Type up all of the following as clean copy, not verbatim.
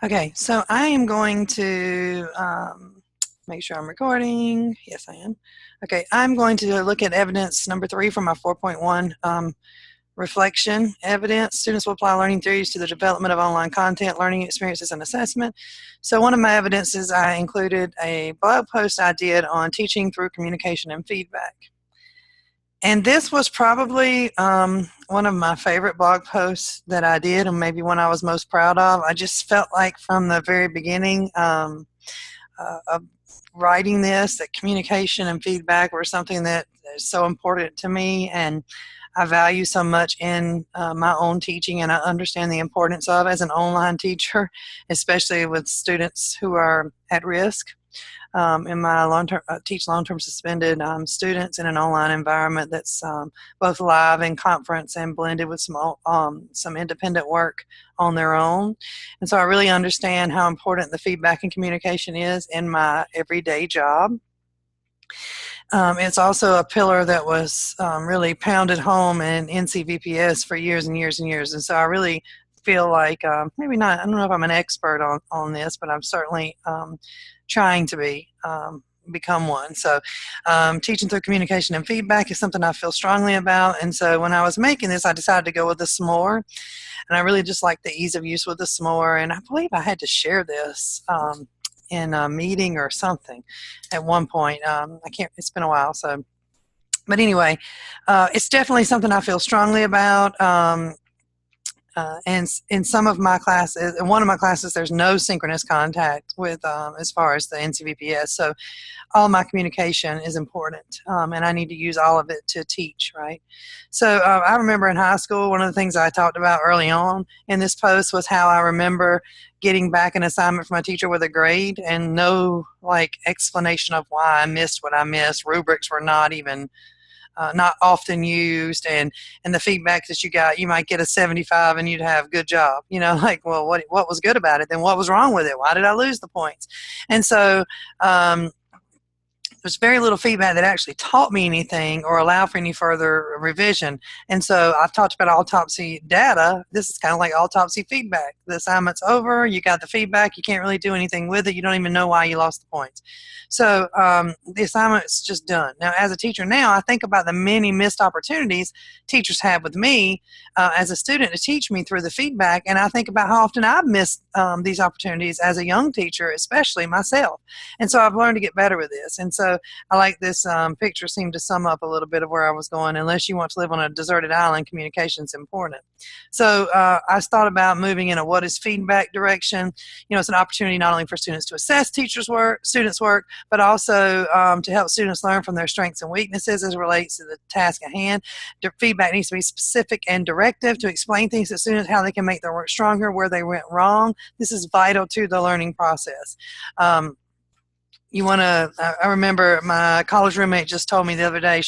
Okay, so I am going to make sure I'm recording. Yes, I am. Okay, I'm going to look at evidence number 3 from my 4.1 reflection evidence. Students will apply learning theories to the development of online content, learning experiences, and assessment. So one of my evidences, I included a blog post I did on teaching through communication and feedback. And this was probably one of my favorite blog posts that I did, and maybe one I was most proud of. I just felt like from the very beginning of writing this that communication and feedback were something that is so important to me, and I value so much in my own teaching, and I understand the importance of as an online teacher, especially with students who are at risk. In my long-term teach long-term suspended students in an online environment that's both live and conference and blended with some independent work on their own. And so I really understand how important the feedback and communication is in my everyday job. It's also a pillar that was really pounded home in NCVPS for years and years and years. And so I really feel like maybe not, I don't know if I'm an expert on this, but I'm certainly trying to become one. So teaching through communication and feedback is something I feel strongly about. And so when I was making this, I decided to go with the s'more. And I really just like the ease of use with the s'more. And I believe I had to share this in a meeting or something at one point. I can't, it's been a while. So, but anyway, it's definitely something I feel strongly about. And in some of my classes, in one of my classes, there's no synchronous contact with as far as the NCVPS. So all my communication is important, and I need to use all of it to teach, right? So I remember in high school, one of the things I talked about early on in this post was how I remember getting back an assignment from a teacher with a grade and no explanation of why I missed what I missed. Rubrics were not even not often used, and the feedback that you got, you might get a 75 and you'd have good job, well, what was good about it, then what was wrong with it, why did I lose the points? And so there's very little feedback that actually taught me anything or allowed for any further revision. And so I've talked about autopsy data. This is kind of like autopsy feedback. The assignment's over, you got the feedback, you can't really do anything with it, you don't even know why you lost the points. So the assignment's just done. Now, as a teacher now, I think about the many missed opportunities teachers have with me as a student to teach me through the feedback, and I think about how often I've missed these opportunities as a young teacher, especially myself. And so I've learned to get better with this. And so I like this picture seemed to sum up a little bit of where I was going. Unless you want to live on a deserted island, communication is important. So I thought about moving in a what is feedback direction. It's an opportunity not only for students to assess students' work, but also to help students learn from their strengths and weaknesses as it relates to the task at hand. Feedback needs to be specific and directive to explain things to students, how they can make their work stronger, where they went wrong. This is vital to the learning process. I remember my college roommate just told me the other day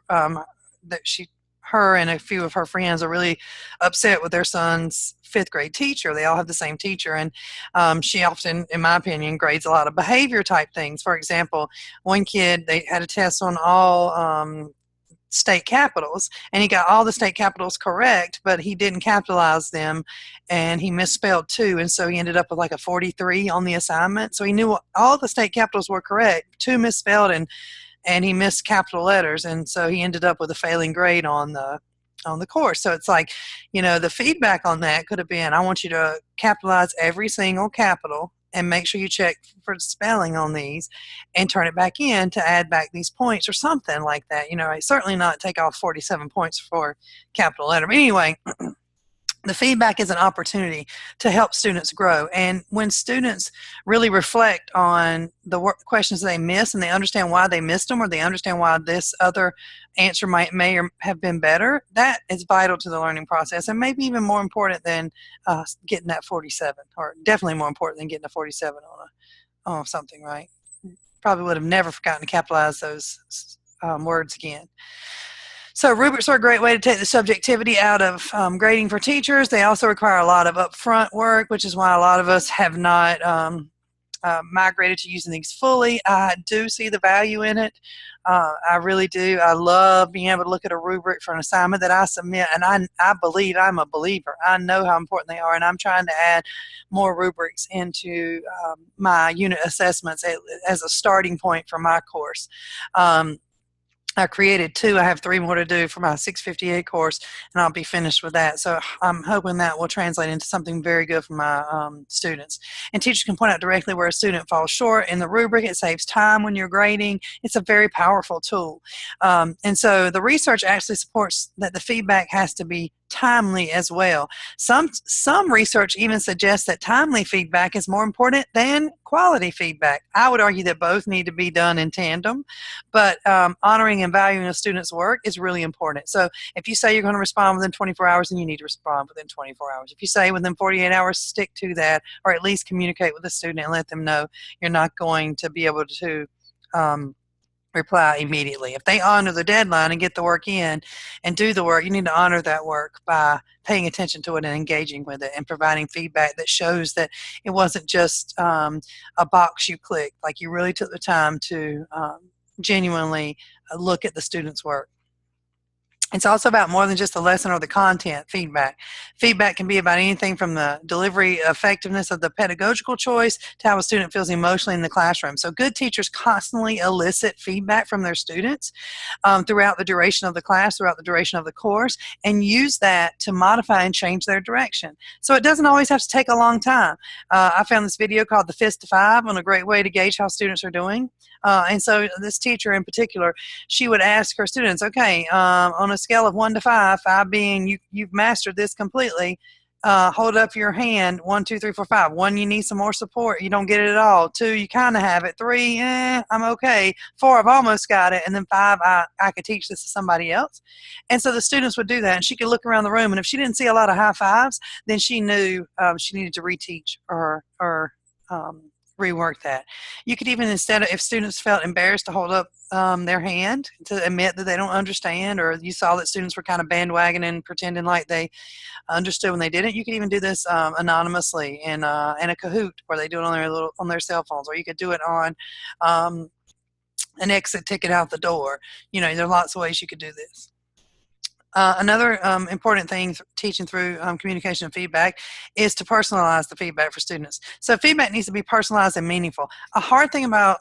that her and a few of her friends are really upset with their son's fifth grade teacher. They all have the same teacher, and she often, in my opinion, grades a lot of behavior type things. For example, one kid, they had a test on all state capitals, and he got all the state capitals correct, but he didn't capitalize them, and he misspelled 2, and so he ended up with like a 43 on the assignment. So he knew all the state capitals were correct, 2 misspelled, and he missed capital letters, and so he ended up with a failing grade on the course. So it's like, the feedback on that could have been, I want you to capitalize every single capital and make sure you check for spelling on these and turn it back in to add back these points or something like that. I certainly not take off 47 points for capital letter. But anyway, the feedback is an opportunity to help students grow. And when students really reflect on the questions they miss and they understand why they missed them, or they understand why this other answer may or have been better, that is vital to the learning process, and maybe even more important than getting that 47, or definitely more important than getting a 47 on something, right? Probably would have never forgotten to capitalize those words again. So rubrics are a great way to take the subjectivity out of grading for teachers. They also require a lot of upfront work, which is why a lot of us have not migrated to using these fully. I do see the value in it. I really do. I love being able to look at a rubric for an assignment that I submit, and I believe, I'm a believer. I know how important they are, and I'm trying to add more rubrics into my unit assessments as a starting point for my course. I created 2. I have 3 more to do for my 658 course, and I'll be finished with that. So I'm hoping that will translate into something very good for my students. And teachers can point out directly where a student falls short in the rubric. It saves time when you're grading. It's a very powerful tool. And so the research actually supports that the feedback has to be timely as well. Some research even suggests that timely feedback is more important than quality feedback. I would argue that both need to be done in tandem, but honoring and valuing a student's work is really important. So if you say you're going to respond within 24 hours, then you need to respond within 24 hours. If you say within 48 hours, stick to that, or at least communicate with the student and let them know you're not going to be able to reply immediately. If they honor the deadline and get the work in and do the work, you need to honor that work by paying attention to it and engaging with it and providing feedback that shows that it wasn't just a box you clicked, like you really took the time to genuinely look at the student's work. It's also about more than just the lesson or the content feedback. Feedback can be about anything from the delivery effectiveness of the pedagogical choice to how a student feels emotionally in the classroom. So good teachers constantly elicit feedback from their students throughout the duration of the class, throughout the duration of the course, and use that to modify and change their direction. So it doesn't always have to take a long time. I found this video called The Fist to Five on a great way to gauge how students are doing. And so this teacher in particular, she would ask her students, okay, on a scale of 1 to 5, 5 being you've mastered this completely, hold up your hand, 1, 2, 3, 4, 5. 1, you need some more support, you don't get it at all. 2, you kind of have it. 3, I'm okay. 4, I've almost got it. And then 5, I could teach this to somebody else. And so the students would do that, and she could look around the room, and if she didn't see a lot of high fives, then she knew she needed to reteach or rework that. You could even, instead of, if students felt embarrassed to hold up their hand to admit that they don't understand, or you saw that students were kind of bandwagoning, pretending like they understood when they didn't, you could even do this anonymously in a Kahoot, where they do it on their cell phones, or you could do it on an exit ticket out the door. You know, there are lots of ways you could do this. Another important thing teaching through communication and feedback is to personalize the feedback for students. So feedback needs to be personalized and meaningful. A hard thing about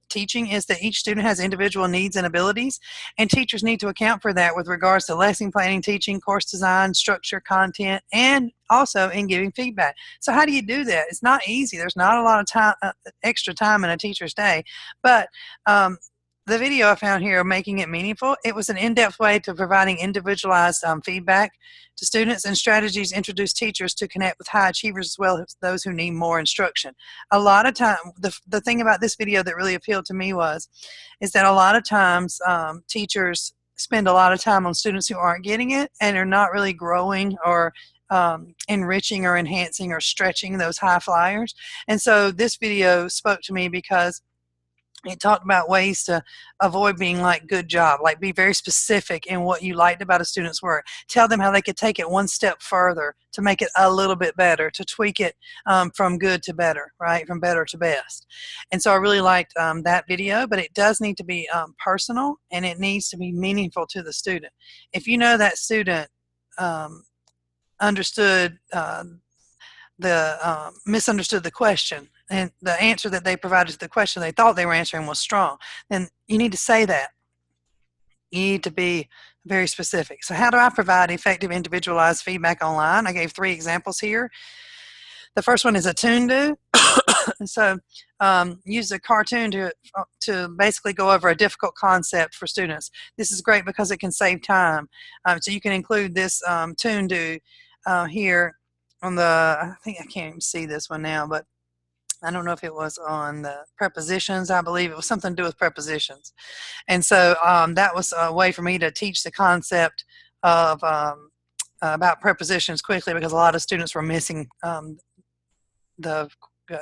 teaching is that each student has individual needs and abilities, and teachers need to account for that with regards to lesson planning, teaching, course design, structure, content, and also in giving feedback. So how do you do that? It's not easy. There's not a lot of time, extra time in a teacher's day, but the video I found here, Making It Meaningful, it was an in-depth way to providing individualized feedback to students, and strategies introduce teachers to connect with high achievers as well as those who need more instruction. A lot of time, the thing about this video that really appealed to me is that a lot of times teachers spend a lot of time on students who aren't getting it and are not really growing or enriching or enhancing or stretching those high flyers. And so this video spoke to me because it talked about ways to avoid being like good job, like be very specific in what you liked about a student's work. Tell them how they could take it one step further to make it a little bit better, to tweak it from good to better, right? From better to best. And so I really liked that video, but it does need to be personal, and it needs to be meaningful to the student. If you know that student understood misunderstood the question, and the answer that they provided to the question they thought they were answering was strong, then you need to say that. You need to be very specific. So how do I provide effective individualized feedback online? I gave 3 examples here. The first one is a Toon-Do. So use a cartoon to basically go over a difficult concept for students. This is great because it can save time. So you can include this Toon-Do here on the, I think I can't even see this one now, but I don't know if it was on the prepositions. I believe it was something to do with prepositions. And so that was a way for me to teach the concept of about prepositions quickly, because a lot of students were missing the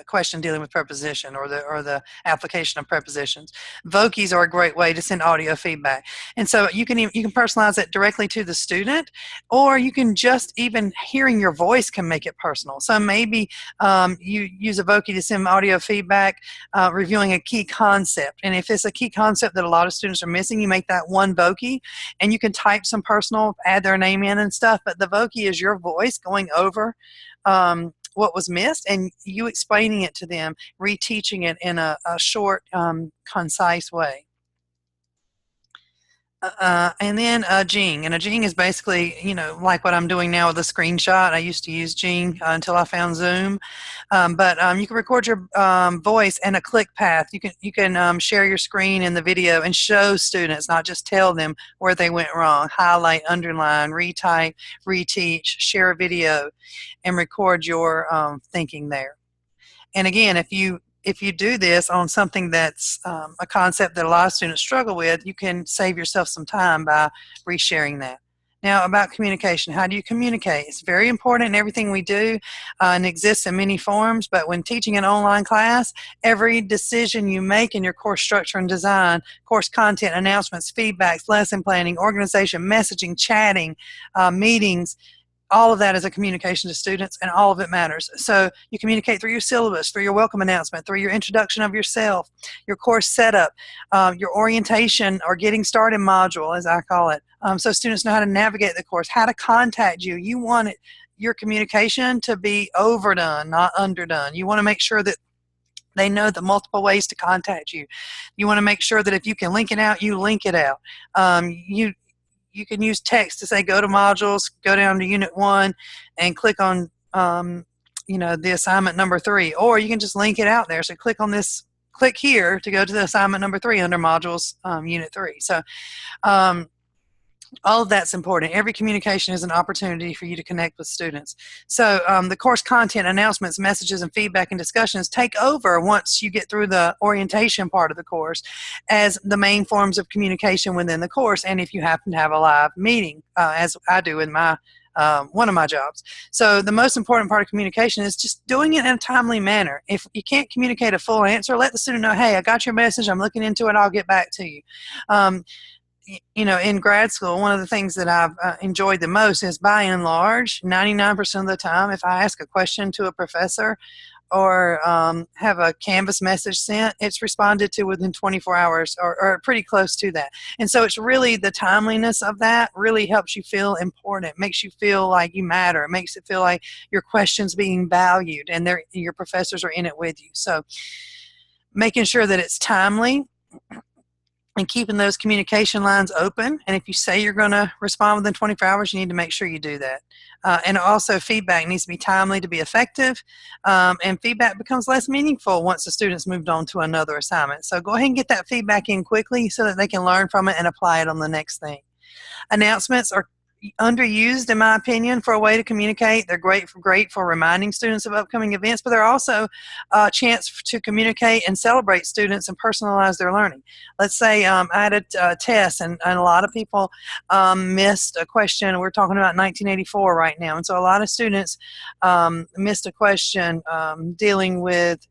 question dealing with preposition or the application of prepositions. Vokies are a great way to send audio feedback, and so you can personalize it directly to the student, or you can just even hearing your voice can make it personal. So maybe you use a Vokie to send audio feedback, reviewing a key concept, and if it's a key concept that a lot of students are missing, you make that one Vokie, and you can type some personal, add their name in and stuff. But the Vokie is your voice going over what was missed and you explaining it to them, reteaching it in a short, concise way. And then a Jing. And a Jing is basically, like what I'm doing now with a screenshot. I used to use Jing until I found Zoom. But you can record your voice and a click path. You can share your screen in the video and show students, not just tell them where they went wrong. Highlight, underline, retype, reteach, share a video, and record your thinking there. And again, if you do this on something that's a concept that a lot of students struggle with, you can save yourself some time by resharing that. Now, about communication. How do you communicate? It's very important in everything we do and exists in many forms, but when teaching an online class, every decision you make in your course structure and design, course content, announcements, feedbacks, lesson planning, organization, messaging, chatting, meetings, all of that is a communication to students, and all of it matters. So you communicate through your syllabus, through your welcome announcement, through your introduction of yourself, your course setup, your orientation or getting started module, as I call it, so students know how to navigate the course, how to contact you. You want your communication to be overdone, not underdone. You want to make sure that they know the multiple ways to contact you. You want to make sure that if you can link it out, you link it out. You can use text to say go to modules, go down to unit 1 and click on the assignment number 3, or you can just link it out there. So click here to go to the assignment number 3 under modules unit 3. So all of that's important. Every communication is an opportunity for you to connect with students. So the course content, announcements, messages, and feedback and discussions take over once you get through the orientation part of the course as the main forms of communication within the course, and if you happen to have a live meeting, as I do in my one of my jobs. So the most important part of communication is just doing it in a timely manner. If you can't communicate a full answer, let the student know, hey, I got your message, I'm looking into it, I'll get back to you. In grad school, one of the things that I've enjoyed the most is, by and large, 99% of the time, if I ask a question to a professor or have a Canvas message sent, it's responded to within 24 hours or pretty close to that. And so it's really the timeliness of that really helps you feel important. It makes you feel like you matter. It makes it feel like your question's being valued and your professors are in it with you. So making sure that it's timely and keeping those communication lines open. And if you say you're going to respond within 24 hours, you need to make sure you do that. And also feedback needs to be timely to be effective. And feedback becomes less meaningful once the student's moved on to another assignment. So go ahead and get that feedback in quickly so that they can learn from it and apply it on the next thing. Announcements are underused, in my opinion, for a way to communicate. They're great for reminding students of upcoming events, but they're also a chance to communicate and celebrate students and personalize their learning. Let's say I had a test and a lot of people missed a question. We're talking about 1984 right now, and so a lot of students missed a question dealing with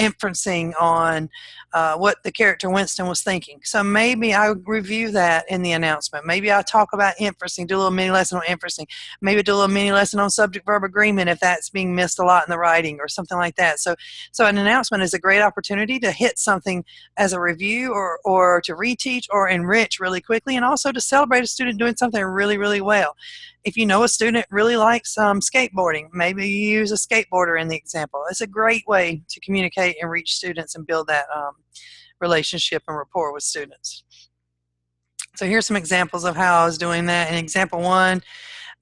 inferencing on what the character Winston was thinking. So maybe I review that in the announcement. Maybe I talk about inferencing, do a little mini lesson on inferencing. Maybe do a little mini lesson on subject-verb agreement if that's being missed a lot in the writing or something like that. So an announcement is a great opportunity to hit something as a review or to reteach or enrich really quickly, and also to celebrate a student doing something really, really well. If you know a student really likes skateboarding, maybe you use a skateboarder in the example. It's a great way to communicate and reach students and build that relationship and rapport with students. So here's some examples of how I was doing that. In example 1,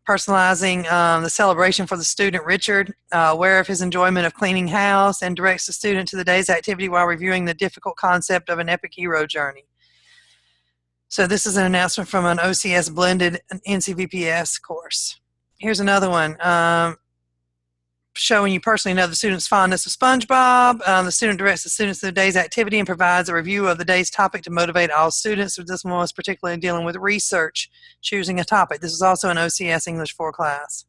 personalizing the celebration for the student Richard, aware of his enjoyment of cleaning house, and directs the student to the day's activity while reviewing the difficult concept of an epic hero journey. So this is an announcement from an OCS blended NCVPS course. Here's another one, showing you personally know the student's fondness of SpongeBob. The student directs the students to the day's activity and provides a review of the day's topic to motivate all students. So this one was particularly dealing with research, choosing a topic. This is also an OCS English 4 class.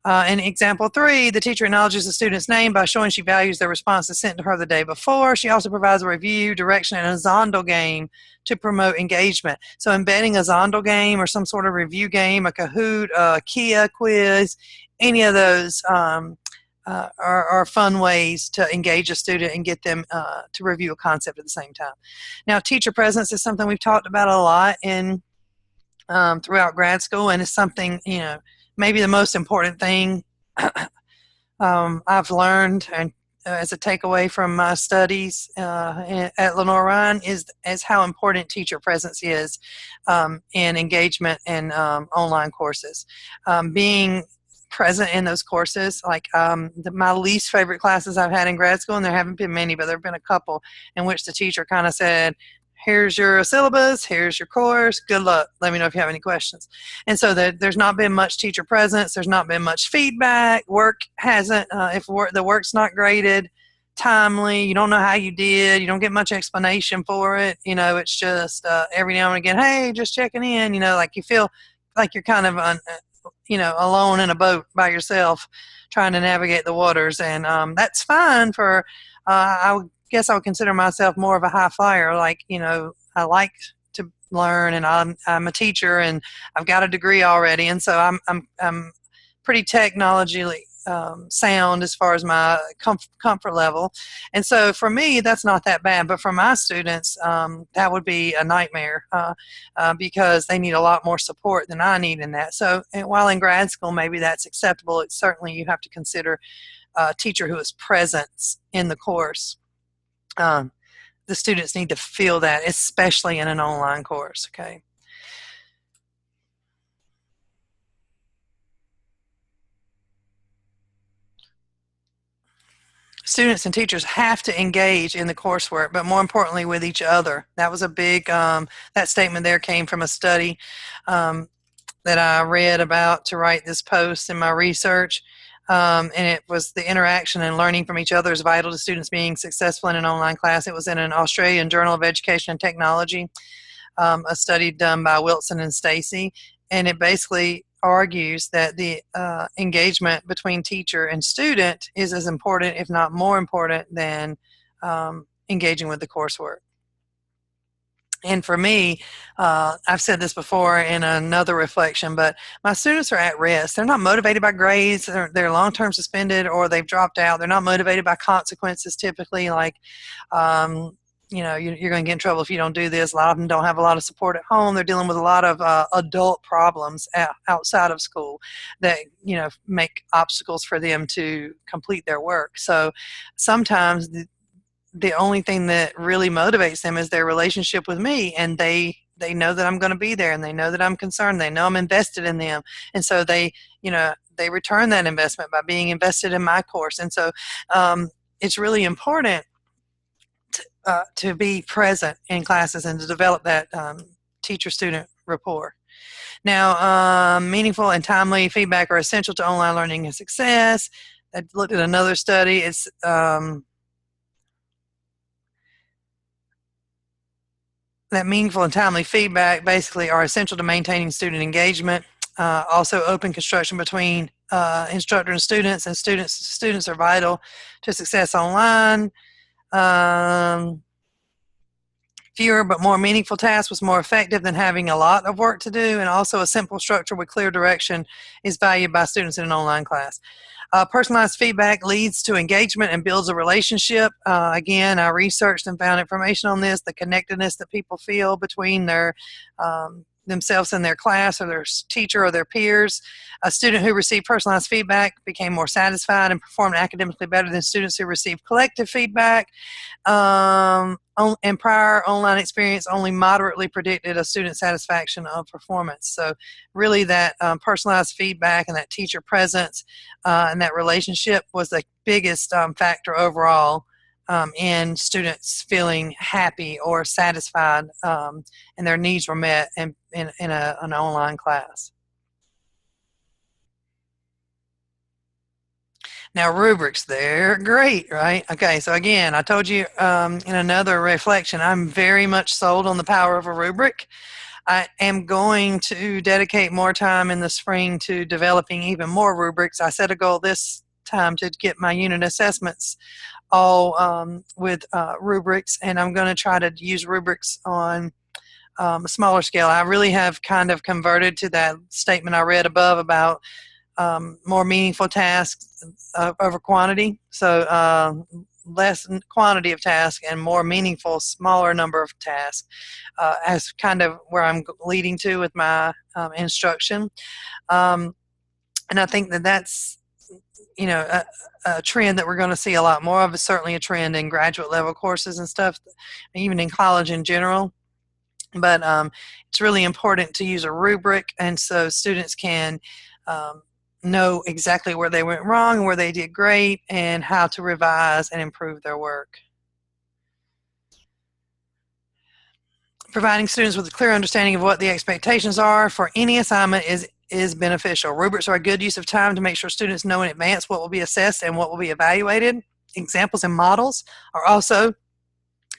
In example 3, the teacher acknowledges the student's name by showing she values their responses sent to her the day before. She also provides a review, direction, and a Zondel game to promote engagement. So embedding a Zondel game or some sort of review game, a Kahoot, a Kia quiz, any of those are fun ways to engage a student and get them to review a concept at the same time. Now, teacher presence is something we've talked about a lot in throughout grad school, and it's something, maybe the most important thing I've learned and as a takeaway from my studies at Lenoir-Rhyne is how important teacher presence is in engagement in online courses. Being present in those courses, like my least favorite classes I've had in grad school, and there haven't been many, but there have been a couple in which the teacher kind of said, here's your syllabus, here's your course, good luck, let me know if you have any questions. And so there's not been much teacher presence, there's not been much feedback, work hasn't, if the work's not graded timely, you don't know how you did, you don't get much explanation for it, it's just every now and again, hey, just checking in, like you feel like you're kind of alone in a boat by yourself trying to navigate the waters. And that's fine for, I guess I would consider myself more of a high flyer. Like, I like to learn, and I'm a teacher, and I've got a degree already. And so I'm pretty technologically sound as far as my comfort level. And so for me, that's not that bad. But for my students, that would be a nightmare because they need a lot more support than I need in that. So while in grad school, maybe that's acceptable, it's certainly you have to consider a teacher who is present in the course. The students need to feel that, especially in an online course, okay? Students and teachers have to engage in the coursework, but more importantly with each other. That was a big, that statement there came from a study that I read about to write this post in my research. And it was the interaction and learning from each other is vital to students being successful in an online class. It was in an Australian Journal of Education and Technology, a study done by Wilson and Stacy, and it basically argues that the engagement between teacher and student is as important, if not more important, than engaging with the coursework. And for me, I've said this before in another reflection, but my students are at risk. They're not motivated by grades. They're long-term suspended, or they've dropped out. They're not motivated by consequences typically, like, you're going to get in trouble if you don't do this. A lot of them don't have a lot of support at home. They're dealing with a lot of adult problems outside of school that, make obstacles for them to complete their work. So sometimes the only thing that really motivates them is their relationship with me, and they know that I'm going to be there, and they know that I'm concerned. They know I'm invested in them, and so they return that investment by being invested in my course. And so it's really important to be present in classes and to develop that teacher-student rapport. Now, meaningful and timely feedback are essential to online learning and success. I looked at another study. It's that meaningful and timely feedback basically are essential to maintaining student engagement. Also, open construction between instructor and students students are vital to success online. Fewer but more meaningful tasks was more effective than having a lot of work to do, and also a simple structure with clear direction is valued by students in an online class. Personalized feedback leads to engagement and builds a relationship. Again, I researched and found information on this, the connectedness that people feel between their themselves and their class or their teacher or their peers. A student who received personalized feedback became more satisfied and performed academically better than students who received collective feedback. And prior online experience only moderately predicted a student's satisfaction of performance. So really that personalized feedback and that teacher presence and that relationship was the biggest factor overall in students feeling happy or satisfied and their needs were met in an online class. Now, rubrics, they're great, right? Okay, so again, I told you in another reflection, I'm very much sold on the power of a rubric. I am going to dedicate more time in the spring to developing even more rubrics. I set a goal this time to get my unit assessments all with rubrics, and I'm going to try to use rubrics on a smaller scale. I really have kind of converted to that statement I read above about more meaningful tasks over quantity. So less quantity of tasks and more meaningful, smaller number of tasks as kind of where I'm leading to with my instruction. And I think that that's, you know, a trend that we're going to see a lot more of. Is certainly a trend in graduate level courses and stuff, even in college in general. But it's really important to use a rubric, and so students can know exactly where they went wrong, where they did great, and how to revise and improve their work. Providing students with a clear understanding of what the expectations are for any assignment is beneficial. Rubrics are a good use of time to make sure students know in advance what will be assessed and what will be evaluated. Examples and models are also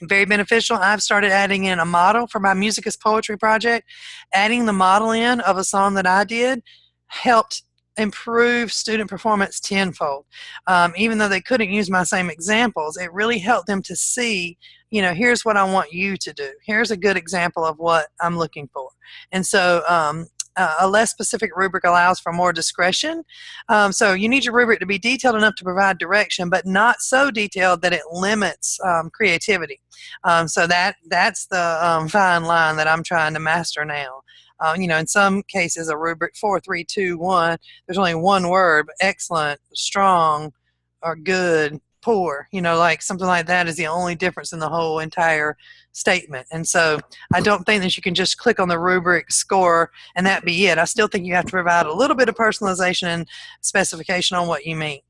very beneficial. I've started adding in a model for my Music is Poetry project. Adding the model in of a song that I did helped improve student performance tenfold. Even though they couldn't use my same examples, it really helped them to see, you know, here's what I want you to do. Here's a good example of what I'm looking for. And so a less specific rubric allows for more discretion. So you need your rubric to be detailed enough to provide direction, but not so detailed that it limits creativity. So that's the fine line that I'm trying to master now. You know, in some cases, a rubric 4, 3, 2, 1, there's only one word, but excellent, strong, or good, poor, you know, like something like that is the only difference in the whole entire statement. And so I don't think that you can just click on the rubric score and that be it. I still think you have to provide a little bit of personalization and specification on what you mean.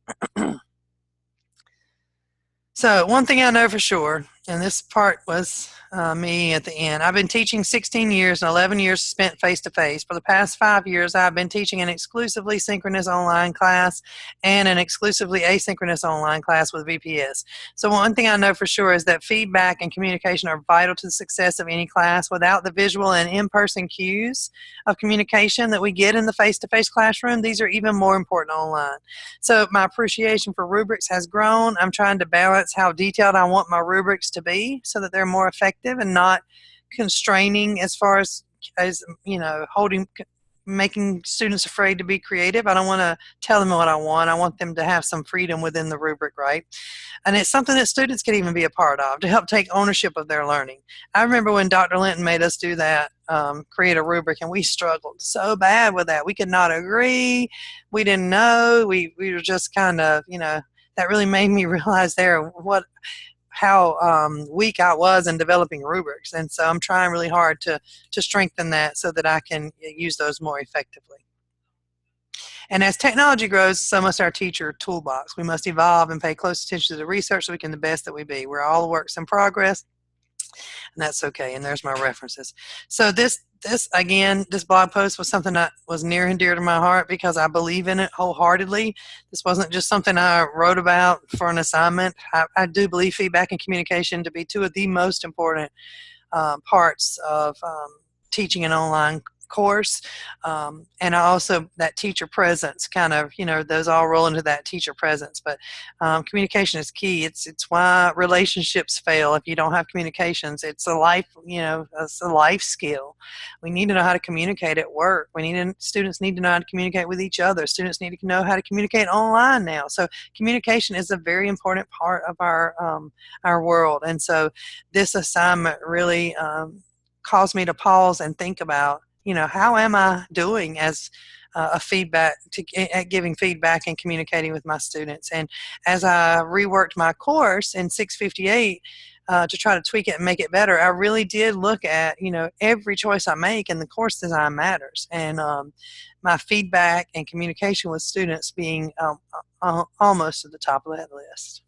So one thing I know for sure, and this part was me at the end, I've been teaching 16 years and 11 years spent face-to-face. For the past 5 years, I've been teaching an exclusively synchronous online class and an exclusively asynchronous online class with VPS. So one thing I know for sure is that feedback and communication are vital to the success of any class. Without the visual and in-person cues of communication that we get in the face-to-face classroom, these are even more important online. So my appreciation for rubrics has grown. I'm trying to balance how detailed I want my rubrics to be so that they're more effective and not constraining as far as you know, making students afraid to be creative. I don't want to tell them what I want. I want them to have some freedom within the rubric, right? And it's something that students can even be a part of to help take ownership of their learning. I remember when Dr. Linton made us do that, create a rubric, and we struggled so bad with that. We could not agree. We didn't know. We were just kind of, you know, that really made me realize there how weak I was in developing rubrics. And so I'm trying really hard to strengthen that so that I can use those more effectively. And as technology grows, so must our teacher toolbox. We must evolve and pay close attention to the research so we can be the best that we be. We're all works in progress, and that's okay. And there's my references. So this blog post was something that was near and dear to my heart because I believe in it wholeheartedly. This wasn't just something I wrote about for an assignment. I do believe feedback and communication to be two of the most important parts of teaching an online course, and also that teacher presence, kind of, you know, those all roll into that teacher presence. But communication is key. It's why relationships fail if you don't have communications. It's a life, you know, it's a life skill. We need to know how to communicate at work. Students need to know how to communicate with each other. Students need to know how to communicate online now. So communication is a very important part of our world. And so this assignment really caused me to pause and think about, you know, how am I doing as at giving feedback and communicating with my students? And as I reworked my course in 658 to try to tweak it and make it better, I really did look at, you know, every choice I make in the course design matters. And my feedback and communication with students being almost at the top of that list.